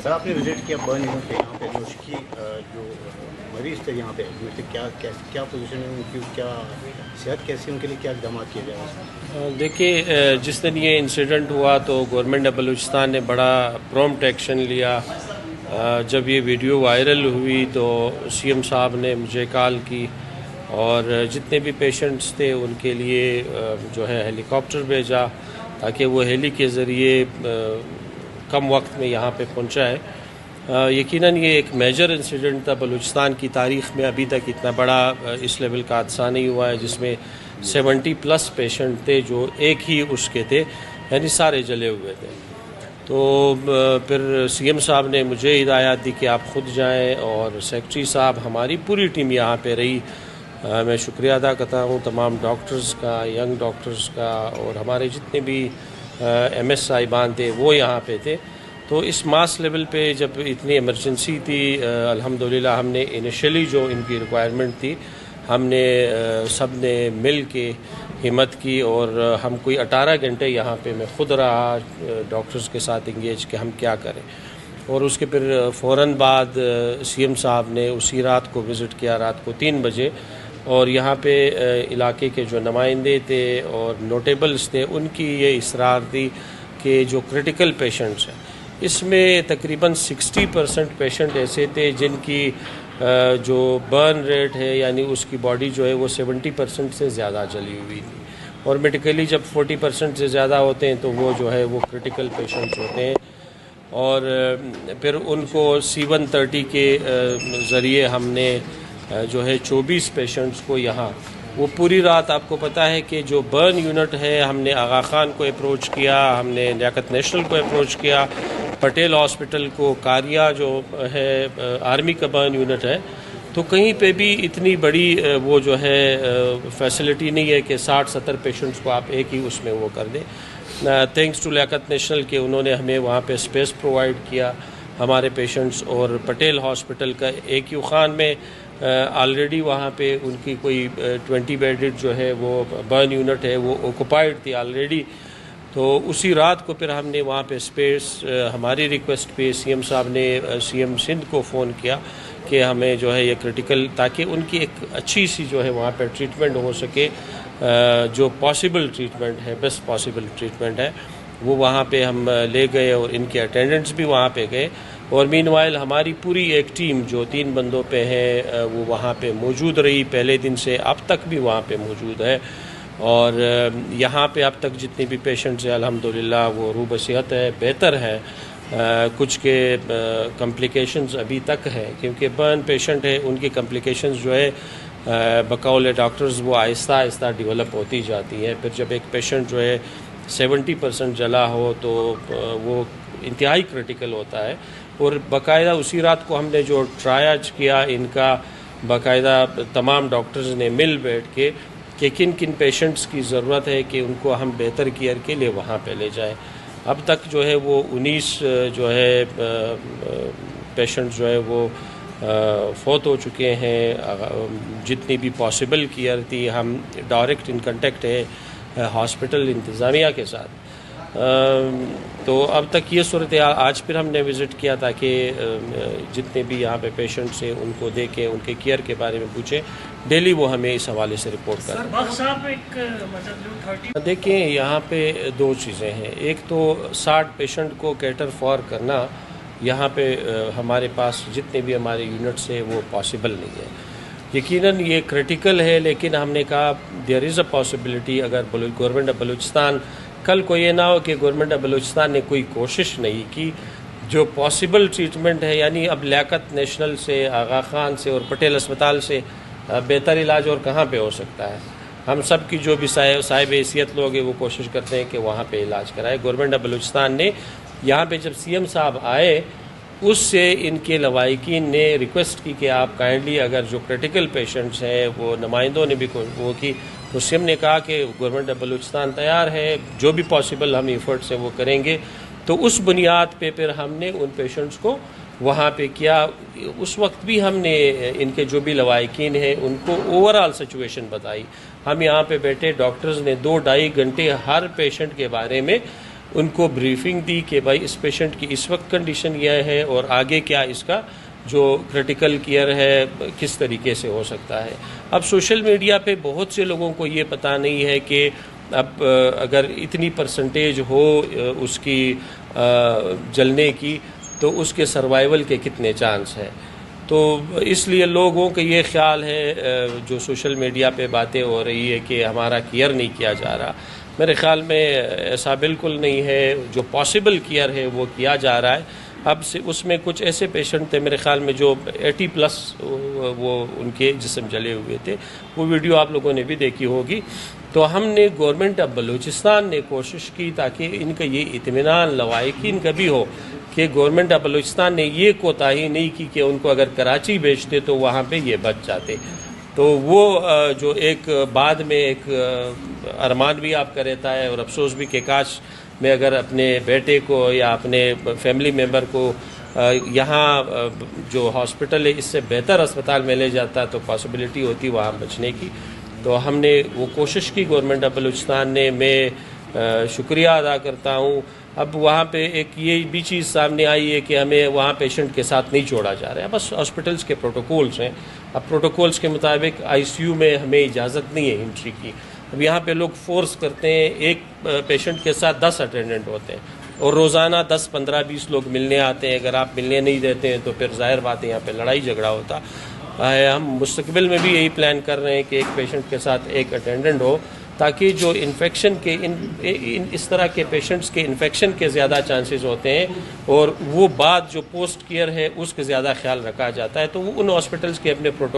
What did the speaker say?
سر آپ نے وزٹ کیا برن یونٹ پہ، یہاں پہ جو اس کی جو مریض تھے یہاں پہ ایڈمٹ تھے، کیا پوزیشن ہے ان کی، کیا صحت کیسی، ان کے لیے کیا اقدامات کیے جائیں گے؟ دیکھیے، جس دن یہ انسیڈنٹ ہوا تو گورنمنٹ آف بلوچستان نے بڑا پرومپٹ ایکشن لیا۔ جب یہ ویڈیو وائرل ہوئی تو سی ایم صاحب نے مجھے کال کی اور جتنے بھی پیشنٹس تھے ان کے لیے جو ہے ہیلی کاپٹر بھیجا تاکہ وہ ہیلی کے ذریعے کم وقت میں یہاں پہ پہنچائے۔ یقیناً یہ ایک میجر انسیڈنٹ تھا بلوچستان کی تاریخ میں، ابھی تک اتنا بڑا اس لیول کا حادثہ نہیں ہوا ہے، جس میں 70+ پیشنٹ تھے جو ایک ہی اس کے تھے، یعنی سارے جلے ہوئے تھے۔ تو پھر سی ایم صاحب نے مجھے ہدایات دی کہ آپ خود جائیں، اور سیکٹری صاحب، ہماری پوری ٹیم یہاں پہ رہی۔ میں شکریہ ادا کرتا ہوں تمام ڈاکٹرز کا، ینگ ڈاکٹرز کا، اور ہمارے جتنے بھی ایم ایس صاحبان تھے وہ یہاں پہ تھے۔ تو اس ماس لیول پہ جب اتنی ایمرجنسی تھی، الحمدللہ ہم نے انیشلی جو ان کی ریکوائرمنٹ تھی، ہم نے سب نے مل کے ہمت کی، اور ہم کوئی 18 گھنٹے یہاں پہ میں خود رہا ڈاکٹرز کے ساتھ انگیج کہ ہم کیا کریں۔ اور اس کے پھر فوراً بعد سی ایم صاحب نے اسی رات کو وزٹ کیا، رات کو 3 بجے، اور یہاں پہ علاقے کے جو نمائندے تھے اور نوٹیبلز تھے، ان کی یہ اصرار تھی کہ جو کرٹیکل پیشنٹس ہیں، اس میں تقریباً 60% پیشنٹ ایسے تھے جن کی جو برن ریٹ ہے، یعنی اس کی باڈی جو ہے وہ 70% سے زیادہ جلی ہوئی تھی، اور میڈیکلی جب 40% سے زیادہ ہوتے ہیں تو وہ جو ہے وہ کرٹیکل پیشنٹس ہوتے ہیں۔ اور پھر ان کو C-130 کے ذریعے ہم نے جو ہے 24 پیشنٹس کو یہاں، وہ پوری رات، آپ کو پتہ ہے کہ جو برن یونٹ ہے، ہم نے آغا خان کو اپروچ کیا، ہم نے لیاقت نیشنل کو اپروچ کیا، پٹیل ہاسپٹل کو، کاریا جو ہے آرمی کا برن یونٹ ہے، تو کہیں پہ بھی اتنی بڑی وہ جو ہے فیسلٹی نہیں ہے کہ 60-70 پیشنٹس کو آپ ایک ہی اس میں وہ کر دیں۔ تھینکس ٹو لیاقت نیشنل کہ انہوں نے ہمیں وہاں پہ اسپیس پرووائڈ کیا ہمارے پیشنٹس، اور پٹیل ہاسپٹل کا AQ خان میں آلریڈی وہاں پہ ان کی کوئی 20 بیڈڈ جو ہے وہ برن یونٹ ہے وہ اوکوپائڈ تھی آلریڈی۔ تو اسی رات کو پھر ہم نے وہاں پہ اسپیس، ہماری ریکویسٹ پہ سی ایم صاحب نے سی ایم سندھ کو فون کیا کہ ہمیں جو ہے یہ کرٹیکل، تاکہ ان کی ایک اچھی سی جو ہے وہاں پہ ٹریٹمنٹ ہو سکے، جو پاسبل ٹریٹمنٹ ہے، بیسٹ پاسبل ٹریٹمنٹ ہے، وہ وہاں پہ ہم لے گئے، اور ان کے اٹینڈنٹس بھی وہاں پہ گئے۔ اور مین وائل ہماری پوری ایک ٹیم جو 3 بندوں پہ ہے وہ وہاں پہ موجود رہی، پہلے دن سے اب تک بھی وہاں پہ موجود ہے، اور یہاں پہ اب تک جتنے بھی پیشنٹس ہیں الحمدللہ وہ روح بصحت ہے، بہتر ہے۔ کچھ کے کمپلیکیشنز ابھی تک ہے، کیونکہ برن پیشنٹ ہے، ان کی کمپلیکیشنز جو ہے بقول ڈاکٹرز وہ آہستہ آہستہ ڈیولپ ہوتی جاتی ہیں۔ پھر جب ایک پیشنٹ جو ہے 70% جلا ہو تو وہ انتہائی کرٹیکل ہوتا ہے، اور باقاعدہ اسی رات کو ہم نے جو ٹرائج کیا، ان کا باقاعدہ تمام ڈاکٹرز نے مل بیٹھ کے کہ کن کن پیشنٹس کی ضرورت ہے کہ ان کو ہم بہتر کیئر کے لیے وہاں پہ لے جائیں۔ اب تک جو ہے وہ 19 جو ہے پیشنٹس جو ہے وہ فوت ہو چکے ہیں۔ جتنی بھی پاسبل کیئر تھی، ہم ڈائریکٹ ان کنٹیکٹ ہے ہاسپٹل انتظامیہ کے ساتھ۔ تو اب تک یہ صورتحال، آج پھر ہم نے وزٹ کیا تاکہ جتنے بھی یہاں پہ پیشنٹس ہیں ان کو دیکھیں، ان کے کیئر کے بارے میں پوچھیں، ڈیلی وہ ہمیں اس حوالے سے رپورٹ کریں۔ دیکھیں، یہاں پہ 2 چیزیں ہیں، ایک تو 60 پیشنٹ کو کیٹر فار کرنا یہاں پہ ہمارے پاس جتنے بھی ہمارے یونٹس ہیں وہ پاسبل نہیں ہے۔ یقیناً یہ کرٹیکل ہے، لیکن ہم نے کہا دیئر از اے پاسبلٹی، اگر گورنمنٹ آف بلوچستان، کل کو یہ نہ ہو کہ گورنمنٹ آف بلوچستان نے کوئی کوشش نہیں کی، جو پاسبل ٹریٹمنٹ ہے، یعنی اب لیاقت نیشنل سے، آغا خان سے اور پٹیل اسپتال سے بہتر علاج اور کہاں پہ ہو سکتا ہے؟ ہم سب کی جو بھی صاحب حیثیت لوگ ہیں وہ کوشش کرتے ہیں کہ وہاں پہ علاج کرائے۔ گورنمنٹ آف بلوچستان نے یہاں پہ جب سی ایم صاحب آئے، اس سے ان کے لوائقین نے ریکویسٹ کی کہ آپ کائنڈلی، اگر جو کرٹیکل پیشنٹس ہیں، وہ نمائندوں نے بھی وہ کی، تو سی ایم نے کہا کہ گورنمنٹ آف بلوچستان تیار ہے، جو بھی پاسبل ہم ایفرٹس ہیں وہ کریں گے۔ تو اس بنیاد پہ پھر ہم نے ان پیشنٹس کو وہاں پہ کیا۔ اس وقت بھی ہم نے ان کے جو بھی لوائقین ہیں ان کو اوورآل سچویشن بتائی۔ ہم یہاں پہ بیٹھے، ڈاکٹرز نے 2-2.5 گھنٹے ہر پیشنٹ کے بارے میں ان کو بریفنگ دی کہ بھائی اس پیشنٹ کی اس وقت کنڈیشن یہ ہے اور آگے کیا اس کا جو کرٹیکل کیئر ہے کس طریقے سے ہو سکتا ہے. اب سوشل میڈیا پہ بہت سے لوگوں کو یہ پتہ نہیں ہے کہ اب اگر اتنی پرسنٹیج ہو اس کی جلنے کی تو اس کے سروائیول کے کتنے چانس ہیں. تو اس لیے لوگوں کا یہ خیال ہے جو سوشل میڈیا پہ باتیں ہو رہی ہے کہ ہمارا کیئر نہیں کیا جا رہا. میرے خیال میں ایسا بالکل نہیں ہے. جو پاسبل کیئر ہے وہ کیا جا رہا ہے. اب سے اس میں کچھ ایسے پیشنٹ تھے میرے خیال میں جو 80+ وہ ان کے جسم جلے ہوئے تھے. وہ ویڈیو آپ لوگوں نے بھی دیکھی ہوگی. تو ہم نے گورنمنٹ آف بلوچستان نے کوشش کی تاکہ ان کا یہ اطمینان لواحقین کا بھی ہو کہ گورنمنٹ آف بلوچستان نے یہ کوتاہی نہیں کی کہ ان کو اگر کراچی بھیجتے تو وہاں پہ یہ بچ جاتے. تو وہ جو ایک بعد میں ایک ارمان بھی آپ کا رہتا ہے اور افسوس بھی کہ کاش میں اگر اپنے بیٹے کو یا اپنے فیملی ممبر کو یہاں جو ہاسپٹل ہے اس سے بہتر اسپتال میں لے جاتا تو پاسبلٹی ہوتی وہاں بچنے کی. تو ہم نے وہ کوشش کی گورنمنٹ آف بلوچستان نے. میں شکریہ ادا کرتا ہوں. اب وہاں پہ ایک یہ بھی چیز سامنے آئی ہے کہ ہمیں وہاں پیشنٹ کے ساتھ نہیں چھوڑا جا رہا ہے. بس ہاسپٹلس کے پروٹوکولز ہیں. اب پروٹوکولز کے مطابق ICU میں ہمیں اجازت نہیں ہے انٹری کی. اب یہاں پہ لوگ فورس کرتے ہیں. ایک پیشنٹ کے ساتھ 10 اٹینڈنٹ ہوتے ہیں اور روزانہ 10 15 20 لوگ ملنے آتے ہیں. اگر آپ ملنے نہیں دیتے ہیں تو پھر ظاہر بات ہے یہاں پہ لڑائی جھگڑا ہوتا. ہم مستقبل میں بھی یہی پلان کر رہے ہیں کہ ایک پیشنٹ کے ساتھ ایک اٹینڈنٹ ہو تاکہ جو انفیکشن کے اس طرح کے پیشنٹس کے انفیکشن کے زیادہ چانسز ہوتے ہیں اور وہ بعد جو پوسٹ کیئر ہے اس کا زیادہ خیال رکھا جاتا ہے. تو وہ ان ہاسپٹلس کے اپنے